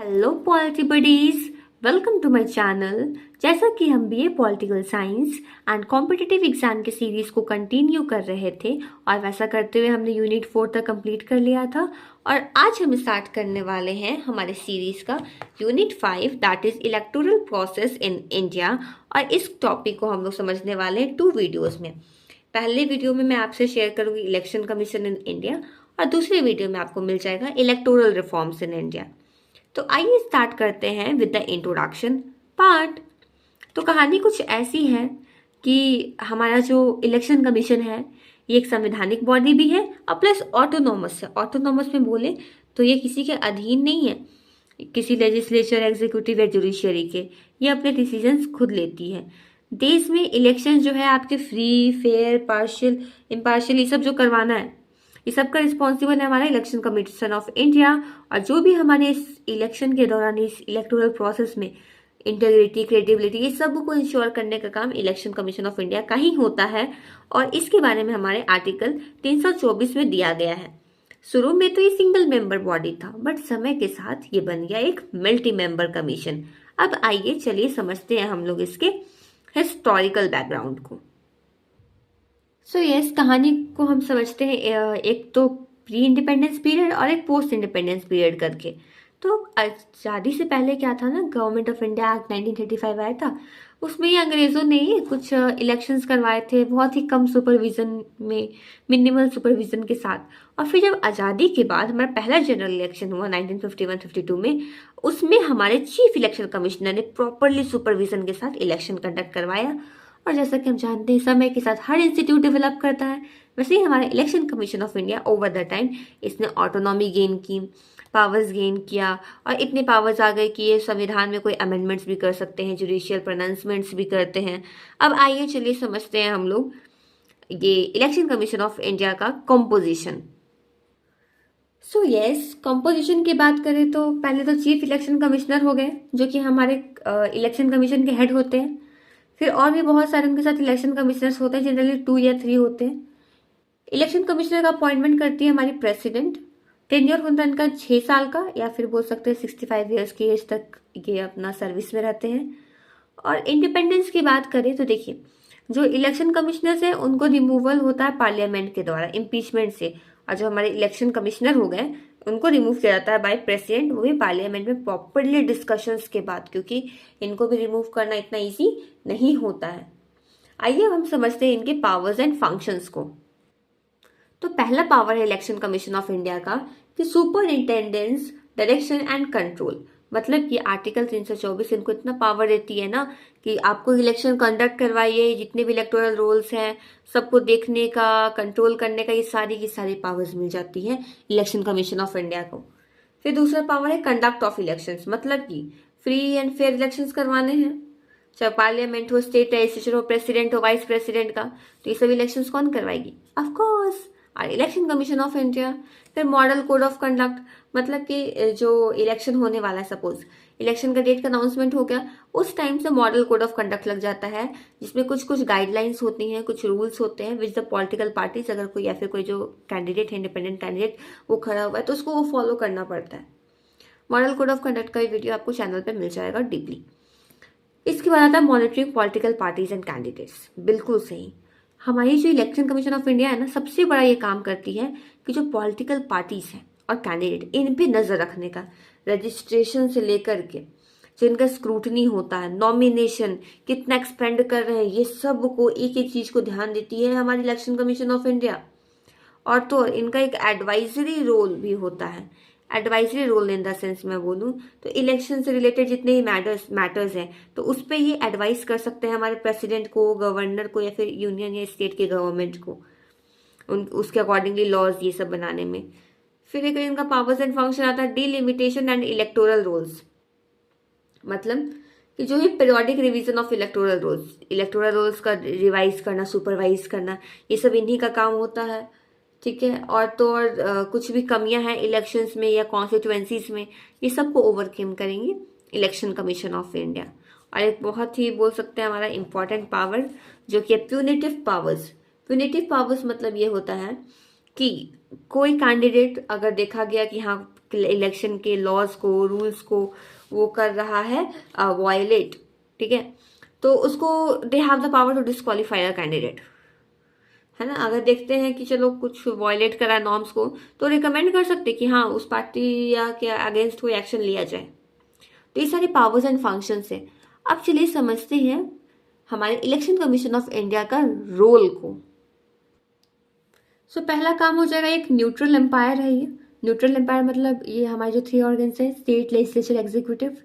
Hello polity buddies, welcome to my channel. जैसा कि हम BA political science and competitive exam के series को कंटिन्यू कर रहे थे और वैसा करते हुए हमने यूनिट 4 तक कंप्लीट कर लिया था और आज हम स्टार्ट करने वाले हैं हमारे सीरीज का unit 5 that is electoral process in India. और इस टॉपिक को हम लोग समझने वाले हैं 2 वीडियोस में। पहले वीडियो में मैं आपसे शेयर करूंगी इलेक्शन कमीशन इन इंडिया और दूसरे वीडियो में आपको मिल जाएगा इलेक्टोरल रिफॉर्म्स इन इंडिया। तो आइए स्टार्ट करते हैं विद द इंट्रोडक्शन पार्ट। तो कहानी कुछ ऐसी है कि हमारा जो इलेक्शन कमीशन है ये एक संवैधानिक बॉडी भी है और प्लस ऑटोनॉमस है। ऑटोनॉमस में बोले तो ये किसी के अधीन नहीं है, किसी लेजिस्लेचर, एग्जीक्यूटिव या जुडिशियरी के। ये अपने डिसीजंस खुद लेती है। देश में इलेक्शन जो है आपके फ्री, फेयर, पार्शियल, इम्पार्शियल ये सब जो करवाना है, ये सब का रिस्पॉन्सिबल है हमारा इलेक्शन कमीशन ऑफ इंडिया। और जो भी हमारे इस इलेक्शन के दौरान इस इलेक्टोरल प्रोसेस में इंटेग्रिटी, क्रेडिबिलिटी ये सब को इंश्योर करने का काम इलेक्शन कमीशन ऑफ इंडिया का ही होता है। और इसके बारे में हमारे आर्टिकल 324 में दिया गया है। शुरू में तो ये सिंगल मेंबर बॉडी था बट समय के साथ ये बन गया एक मल्टी मेंबर कमीशन। अब आइए चलिए समझते हैं हम लोग इसके हिस्टोरिकल बैकग्राउंड को। सो यस, कहानी को हम समझते हैं एक तो प्री इंडिपेंडेंस पीरियड और एक पोस्ट इंडिपेंडेंस पीरियड करके। तो आज़ादी से पहले क्या था ना, गवर्नमेंट ऑफ इंडिया एक्ट 1935 आया था। उसमें ये अंग्रेज़ों ने कुछ इलेक्शंस करवाए थे बहुत ही कम सुपरविज़न में, मिनिमल सुपरविज़न के साथ। और फिर जब आज़ादी के बाद हमारा पहला जनरल इलेक्शन हुआ 1951-52 में, उसमें हमारे चीफ इलेक्शन कमिश्नर ने प्रॉपरली सुपरविज़न के साथ इलेक्शन कंडक्ट करवाया। और जैसा कि हम जानते हैं समय के साथ हर इंस्टीट्यूट डेवलप करता है, वैसे ही हमारा election commission of India over the time इसने ऑटोनॉमी गेन की, पावर्स गेन किया और इतने पावर्स आ गए कि ये संविधान में कोई अमेंडमेंट्स भी कर सकते हैं, जुडिशियल प्रोनाउंसमेंट्स भी करते हैं। अब आइए चलिए समझते हैं हम लोग ये इलेक्शन कमीशन ऑफ इंडिया का कॉम्पोजिशन। सो यस, कॉम्पोजिशन की बात करें तो पहले तो चीफ इलेक्शन कमिश्नर हो गए जो कि हमारे इलेक्शन कमीशन के हेड होते हैं। फिर और भी बहुत सारे उनके साथ इलेक्शन कमिश्नर्स होते हैं, जनरली 2 या 3 होते हैं। इलेक्शन कमिश्नर का अपॉइंटमेंट करती है हमारी प्रेसिडेंट। टेन्योर होता है इनका 6 साल का, या फिर बोल सकते हैं 65 ईयर्स की एज तक ये अपना सर्विस में रहते हैं। और इंडिपेंडेंस की बात करें तो देखिए, जो इलेक्शन कमिश्नर्स हैं उनको रिमूवल होता है पार्लियामेंट के द्वारा, इम्पीचमेंट से। और जो हमारे इलेक्शन कमिश्नर हो गए उनको रिमूव किया जाता है बाय प्रेसिडेंट, वो भी पार्लियामेंट में प्रॉपरली डिस्कशंस के बाद, क्योंकि इनको भी रिमूव करना इतना ईजी नहीं होता है। आइए अब हम समझते हैं इनके पावर्स एंड फंक्शंस को। तो पहला पावर है इलेक्शन कमीशन ऑफ इंडिया का कि सुपरिंटेंडेंस, डायरेक्शन एंड कंट्रोल। मतलब कि आर्टिकल 324 इनको इतना पावर देती है ना कि आपको इलेक्शन कंडक्ट करवाइए, जितने भी इलेक्टोरल रोल्स हैं सबको देखने का, कंट्रोल करने का, ये सारी की सारी पावर्स मिल जाती है इलेक्शन कमीशन ऑफ इंडिया को। फिर दूसरा पावर है कंडक्ट ऑफ इलेक्शंस। मतलब कि फ्री एंड फेयर इलेक्शंस करवाने हैं, चाहे पार्लियामेंट हो, स्टेट लेजिस्लेचर हो, प्रेसिडेंट हो, वाइस प्रेसिडेंट का। तो ये सब इलेक्शंस कौन करवाएगी? ऑफ कोर्स और इलेक्शन कमीशन ऑफ इंडिया। फिर मॉडल कोड ऑफ कंडक्ट। मतलब कि जो इलेक्शन होने वाला है, सपोज इलेक्शन का डेट का अनाउंसमेंट हो गया, उस टाइम से मॉडल कोड ऑफ कंडक्ट लग जाता है, जिसमें कुछ कुछ गाइडलाइंस होती हैं, कुछ रूल्स होते हैं विच द पॉलिटिकल पार्टीज, अगर कोई या फिर कोई जो कैंडिडेट है, इंडिपेंडेंट कैंडिडेट, वो खड़ा हुआ है तो उसको वो फॉलो करना पड़ता है। मॉडल कोड ऑफ कंडक्ट का वीडियो आपको चैनल पर मिल जाएगा डीपली। इसके बाद आता है monitoring political parties and candidates. बिल्कुल सही, हमारी जो इलेक्शन कमीशन ऑफ इंडिया है ना, सबसे बड़ा ये काम करती है कि जो पॉलिटिकल पार्टीज हैं और कैंडिडेट, इन पे नजर रखने का, रजिस्ट्रेशन से लेकर के जो इनका स्क्रूटनी होता है, नॉमिनेशन कितना एक्सपेंड कर रहे हैं, ये सब को एक एक चीज को ध्यान देती है हमारी इलेक्शन कमीशन ऑफ इंडिया। और तो इनका एक एडवाइजरी रोल भी होता है। Advisory role in the sense मैं बोलूँ तो इलेक्शन से रिलेटेड जितने ही मैटर्स हैं तो उस पर ये एडवाइस कर सकते हैं हमारे प्रेसिडेंट को, गवर्नर को, या फिर यूनियन या स्टेट के गवर्नमेंट को, उसके अकॉर्डिंगली लॉज ये सब बनाने में। फिर एक इनका पावर्स एंड फंक्शन आता है डिलिमिटेशन एंड इलेक्टोरल रोल्स। मतलब कि जो है periodic revision of electoral rolls का रिवाइज करना, सुपरवाइज करना, ये सब इन्हीं का काम होता है। ठीक है, और तो और कुछ भी कमियां हैं इलेक्शंस में या कॉन्स्टिट्यूएंसीज में, ये सबको ओवरकम करेंगे इलेक्शन कमीशन ऑफ इंडिया। और एक बहुत ही बोल सकते हैं हमारा इम्पॉर्टेंट पावर जो कि है प्यूनिटिव पावर्स। प्यूनिटिव पावर्स मतलब ये होता है कि कोई कैंडिडेट अगर देखा गया कि हाँ इलेक्शन के लॉज को, रूल्स को वो कर रहा है वायलेट, ठीक है, तो उसको they have the power to disqualify a candidate, है ना। अगर देखते हैं कि चलो कुछ वायलेट करा नॉर्म्स को, तो रिकमेंड कर सकते कि हाँ उस पार्टी या के अगेंस्ट कोई एक्शन लिया जाए। तो ये सारे पावर्स एंड फंक्शंस है। अब चलिए समझते हैं हमारे इलेक्शन कमीशन ऑफ इंडिया का रोल को। सो पहला काम हो जाएगा, एक न्यूट्रल एम्पायर है ये। न्यूट्रल एम्पायर मतलब ये हमारे जो 3 ऑर्गन्स हैं, state legislature executive,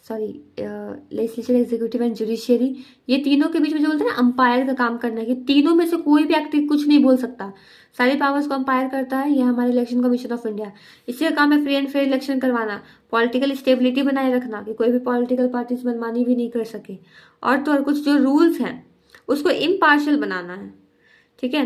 sorry legislature executive and judiciary, ये तीनों के बीच में जो बोलते हैं ना अंपायर का काम करना है, कि तीनों में से कोई भी एक्टिव कुछ नहीं बोल सकता, सारे पावर्स को अंपायर करता है ये हमारे इलेक्शन कमीशन ऑफ इंडिया। इसी का काम है फ्री एंड फेयर इलेक्शन करवाना, पॉलिटिकल स्टेबिलिटी बनाए रखना कि कोई भी पॉलिटिकल पार्टीज मनमानी भी नहीं कर सके, और तो और कुछ जो रूल्स हैं उसको इम्पार्शियल बनाना है, ठीक है।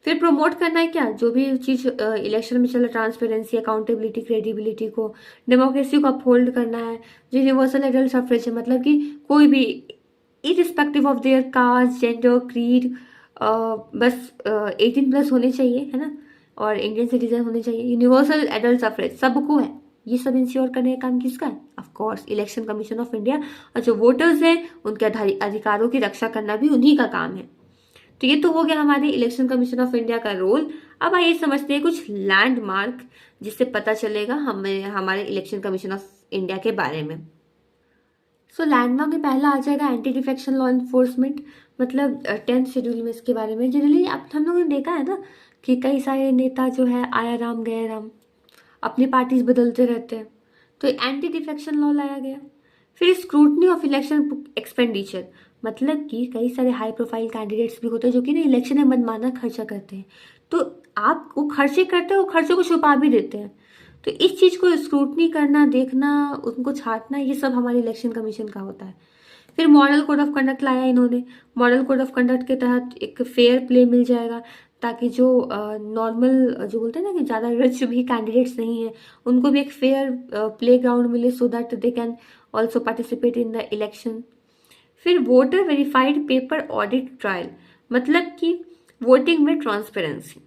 फिर प्रमोट करना है क्या, जो भी चीज इलेक्शन में चले, ट्रांसपेरेंसी, अकाउंटेबिलिटी, क्रेडिबिलिटी को, डेमोक्रेसी को अपहोल्ड करना है। जो यूनिवर्सल एडल्ट सफरेज है, मतलब कि कोई भी irrespective of their caste, gender, creed, बस 18+ होने चाहिए, है ना, और इंडियन सिटीजन होने चाहिए। यूनिवर्सल एडल्ट सफरेज सबको है, ये सब इंश्योर करने का काम किसका है, of course election commission of India. और जो वोटर्स हैं उनके अधिकारों की रक्षा करना भी उन्हीं का काम है। तो ये तो हो गया हमारे इलेक्शन कमीशन ऑफ इंडिया का रोल। अब आइए समझते हैं कुछ लैंडमार्क जिससे पता चलेगा हमें हमारे इलेक्शन कमीशन ऑफ इंडिया के बारे में। सो लैंडमार्क में पहला आ जाएगा एंटी डिफेक्शन लॉ इन्फोर्समेंट, मतलब 10th शेड्यूल में इसके बारे में। जनरली अब हम लोगों ने देखा है ना कि कई सारे नेता जो है आया राम गया राम, अपनी पार्टीज बदलते रहते हैं, तो एंटी डिफेक्शन लॉ लाया गया। फिर स्क्रूटनी ऑफ इलेक्शन एक्सपेंडिचर, मतलब कि कई सारे हाई प्रोफाइल कैंडिडेट्स भी होते हैं जो कि ना इलेक्शन में मनमाना खर्चा करते हैं, तो आप वो खर्चे करते हैं, वो खर्चों को छुपा भी देते हैं, तो इस चीज़ को स्क्रूटनी करना, देखना, उनको छांटना, ये सब हमारे इलेक्शन कमीशन का होता है। फिर मॉडल कोड ऑफ कंडक्ट लाया इन्होंने। मॉडल कोड ऑफ कंडक्ट के तहत एक फेयर प्ले मिल जाएगा, ताकि जो नॉर्मल जो बोलते हैं ना कि ज़्यादा रिच भी कैंडिडेट्स नहीं हैं, उनको भी एक फेयर प्ले ग्राउंड मिले, so that they can also participate in the election. फिर voter verified paper audit trail, मतलब कि वोटिंग में ट्रांसपेरेंसी।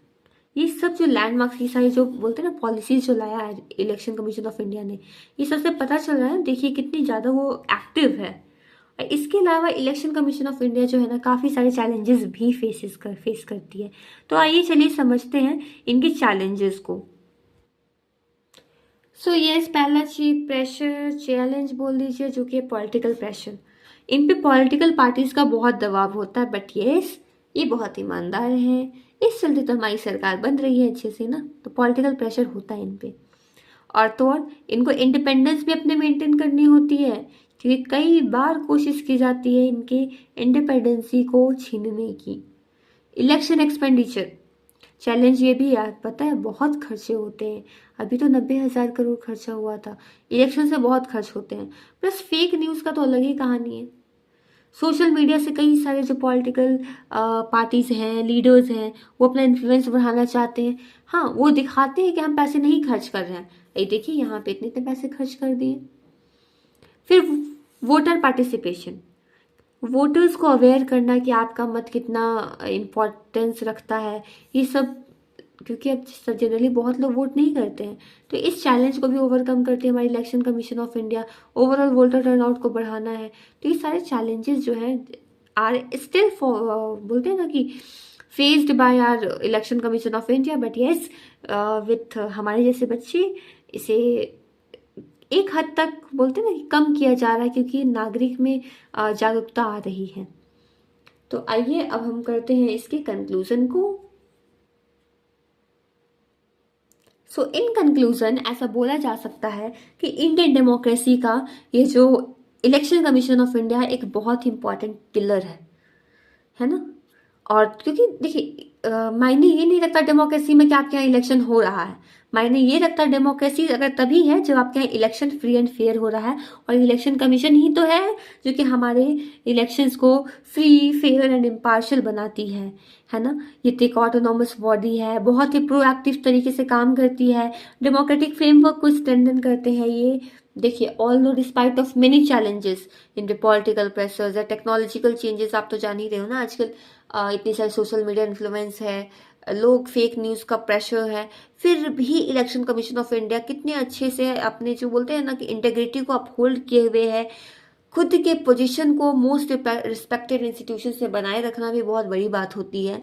ये सब जो लैंडमार्क्स, ये सारी जो बोलते हैं ना पॉलिसीज जो लाया है इलेक्शन कमीशन ऑफ इंडिया ने, ये सबसे पता चल रहा है देखिए कितनी ज़्यादा वो एक्टिव है। इसके अलावा इलेक्शन कमीशन ऑफ इंडिया जो है ना काफ़ी सारे चैलेंजेस भी फेस करती है। तो आइए चलिए समझते हैं इनके चैलेंजेस को। सो यस, पहला चीज प्रेशर, चैलेंज बोल दीजिए, जो कि पॉलिटिकल प्रेशर। इन पे पॉलिटिकल पार्टीज का बहुत दबाव होता है, बट यस ये बहुत ईमानदार हैं, इस चलते तो हमारी सरकार बन रही है अच्छे से ना, तो पॉलिटिकल प्रेशर होता है इन पे। और तो और इनको इंडिपेंडेंस भी अपने मेंटेन करनी होती है, क्योंकि कई बार कोशिश की जाती है इनके इंडिपेंडेंसी को छीनने की। इलेक्शन एक्सपेंडिचर चैलेंज ये भी यार, पता है बहुत खर्चे होते हैं, अभी तो 90,000 करोड़ खर्चा हुआ था, इलेक्शन से बहुत खर्च होते हैं। प्लस फेक न्यूज़ का तो अलग ही कहानी है। सोशल मीडिया से कई सारे जो पॉलिटिकल पार्टीज हैं, लीडर्स हैं, वो अपना इन्फ्लुएंस बढ़ाना चाहते हैं। हाँ, वो दिखाते हैं कि हम पैसे नहीं खर्च कर रहे हैं, ये देखिए यहाँ पे इतने इतने पैसे खर्च कर दिए। फिर वोटर पार्टिसिपेशन, वोटर्स को अवेयर करना कि आपका मत कितना इम्पोर्टेंस रखता है, ये सब, क्योंकि अब जनरली बहुत लोग वोट नहीं करते हैं, तो इस चैलेंज को भी ओवरकम करती है हमारी election commission of India. Overall voter turnout को बढ़ाना है, तो ये सारे चैलेंजेस जो हैं आर स्टिल बोलते हैं ना कि faced by our election commission of India, but yes with हमारे जैसे बच्चे इसे एक हद तक बोलते हैं ना कि कम किया जा रहा है, क्योंकि नागरिक में जागरूकता आ रही है। तो आइए अब हम करते हैं इसके कंक्लूजन को। सो इन कंक्लूजन ऐसा बोला जा सकता है कि इंडियन डेमोक्रेसी का ये जो इलेक्शन कमीशन ऑफ इंडिया एक बहुत ही इंपॉर्टेंट पिलर है ना। और क्योंकि देखिए मायने ये नहीं रखता डेमोक्रेसी में कि आपके यहाँ इलेक्शन हो रहा है, मायने ये रखता डेमोक्रेसी अगर तभी है जब आपके यहाँ इलेक्शन फ्री एंड फेयर हो रहा है, और इलेक्शन कमीशन ही तो है जो कि हमारे इलेक्शंस को फ्री, फेयर एंड इम्पार्शियल बनाती है ना। ये तो एक ऑटोनॉमस बॉडी है, बहुत ही प्रोएक्टिव तरीके से काम करती है, डेमोक्रेटिक फ्रेमवर्क को स्ट्रेंथन करते हैं ये। देखिए although despite of many challenges in the political pressures या टेक्नोलॉजिकल चेंजेस, आप तो जान ही रहे हो ना आजकल इतनी सारी सोशल मीडिया इन्फ्लुएंस है, लोग फेक न्यूज़ का प्रेशर है, फिर भी इलेक्शन कमीशन ऑफ इंडिया कितने अच्छे से अपने जो बोलते हैं ना कि इंटेग्रिटी को अपहोल्ड किए हुए है। खुद के पोजीशन को मोस्ट रिस्पेक्टेड इंस्टीट्यूशन से बनाए रखना भी बहुत बड़ी बात होती है।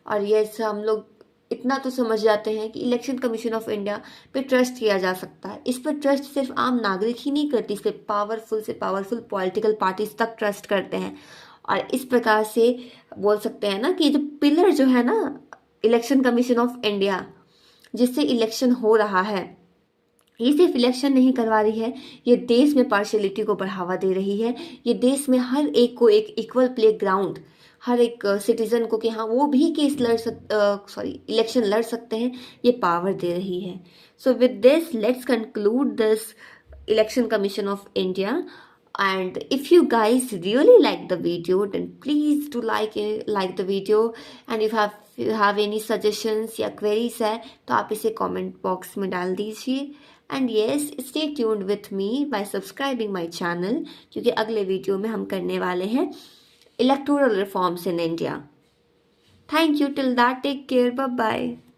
और ये हम लोग इतना तो समझ जाते हैं कि इलेक्शन कमीशन ऑफ इंडिया पे ट्रस्ट किया जा सकता है। इस पर ट्रस्ट सिर्फ आम नागरिक ही नहीं करती, इस पर पावरफुल से पावरफुल पॉलिटिकल पार्टीज तक ट्रस्ट करते हैं। और इस प्रकार से बोल सकते हैं ना कि जो पिलर जो है ना इलेक्शन कमीशन ऑफ इंडिया, जिससे इलेक्शन हो रहा है, ये सिर्फ इलेक्शन नहीं करवा रही है, ये देश में पार्शलिटी को बढ़ावा दे रही है। ये देश में हर एक को एक इक्वल प्ले ग्राउंड, हर एक सिटीजन को कि हाँ वो भी केस इलेक्शन लड़ सकते हैं, ये पावर दे रही है। So with this let's conclude this election commission of India. And if you guys really like the video, then please do like the video. And if you have any suggestions या queries है तो आप इसे comment box में डाल दीजिए। And yes, stay tuned with me by subscribing my channel, क्योंकि अगले वीडियो में हम करने वाले हैं electoral reforms in India. Thank you. Till that, take care. Bye bye.